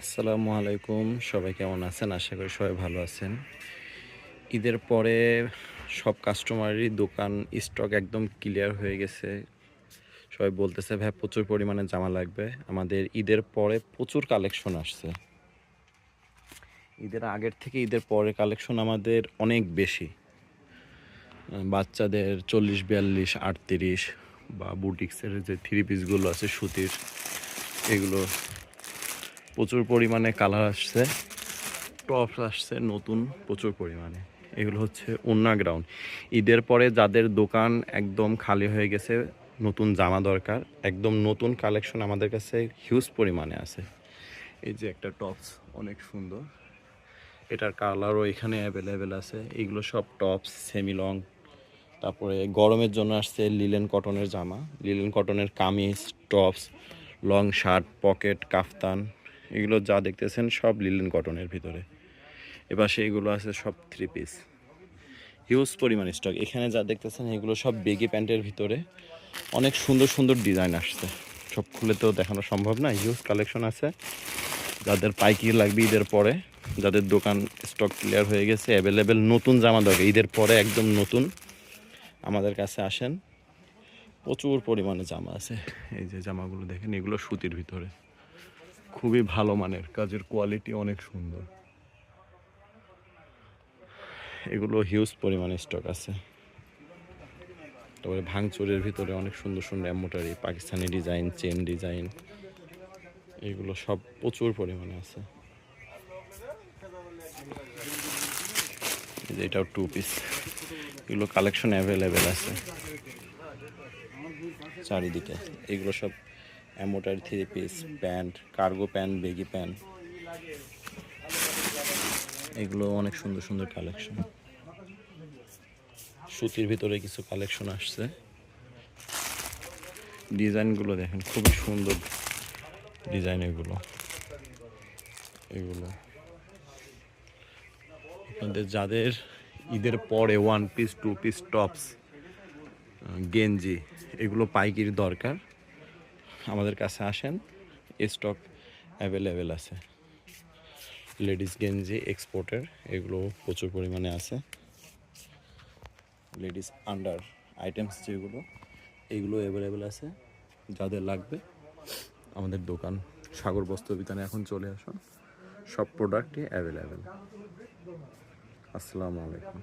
আসসালামু আলাইকুম, সবাই কেমন আছেন? আশা করি সবাই ভালো আছেন। ঈদের পরে সব কাস্টমারেরই দোকান স্টক একদম ক্লিয়ার হয়ে গেছে। সবাই বলতেছে ভাই প্রচুর পরিমাণে জামা লাগবে। আমাদের ঈদের পরে প্রচুর কালেকশন আসছে। ঈদের আগের থেকে ঈদের পরে কালেকশন আমাদের অনেক বেশি। বাচ্চাদের 40, 42, 38 বা বুটিক্সের যে থ্রি পিসগুলো আছে সুতির, এগুলো প্রচুর পরিমাণে কালার আসছে। টপস আসছে নতুন প্রচুর পরিমাণে। এগুলো হচ্ছে ওন্না গ্রাউন্ড। ঈদের পরে যাদের দোকান একদম খালি হয়ে গেছে, নতুন জামা দরকার, একদম নতুন কালেকশন আমাদের কাছে হিউজ পরিমাণে আছে। এই যে একটা টপস অনেক সুন্দর, এটার কালারও এখানে অ্যাভেলেবেল আছে। এগুলো সব টপস সেমি লং। তারপরে গরমের জন্য আসছে লিলেন কটনের জামা, লিলেন কটনের kameez, tops, long shirt, pocket, kaftan, এগুলো যা দেখতেছেন সব লিলেন কটনের ভিতরে। এবার সেইগুলো আছে সব থ্রি পিস, হিউজ পরিমাণ স্টক। এখানে যা দেখতেছেন এগুলো সব বেগি প্যান্টের ভিতরে অনেক সুন্দর সুন্দর ডিজাইন আসছে। সব খুলে তো দেখানো সম্ভব না, হিউজ কালেকশন আছে। যাদের পাইকারি লাগবে ঈদের পরে, যাদের দোকান স্টক ক্লিয়ার হয়ে গেছে, অ্যাভেলেবেল নতুন জামা দরকার ঈদের পরে একদম নতুন, আমাদের কাছে আসেন। প্রচুর পরিমাণে জামা আছে। এই যে জামাগুলো দেখেন, এগুলো সুতির ভিতরে খুবই ভালো মানের, কাজের কোয়ালিটি অনেক সুন্দর। এগুলো হিউজ পরিমাণে স্টক আছে। তারপরে ভাঙচুরের ভিতরে অনেক সুন্দর সুন্দর embroidery, Pakistani design, chain design, এগুলো সব প্রচুর পরিমাণে আছে। এটাও টু পিস, এগুলো কালেকশন অ্যাভেলেবেল আছে চারিদিকে। এগুলো সব embroidery three piece, pant, cargo pant, baggy pant, এগুলো অনেক সুন্দর সুন্দর কালেকশন। সুতির ভিতরে কিছু কালেকশন আসছে। ডিজাইনগুলো দেখেন, খুবই সুন্দর ডিজাইন। এগুলো আপনাদের যাদের ঈদের পরে one piece, two piece, tops, গেঞ্জি, এগুলো পাইকারি দরকার, আমাদের কাছে আসেন, স্টক অ্যাভেলেবেল আছে। লেডিস গেঞ্জি এক্সপোর্টের, এগুলো প্রচুর পরিমাণে আছে। লেডিস আন্ডার আইটেমস যেগুলো, এগুলো অ্যাভেলেবেল আছে। যাদের লাগবে আমাদের দোকান সাগর বস্ত্র বিতানে এখন চলে আসুন, সব প্রোডাক্টই অ্যাভেলেবেল। আসসালামু আলাইকুম।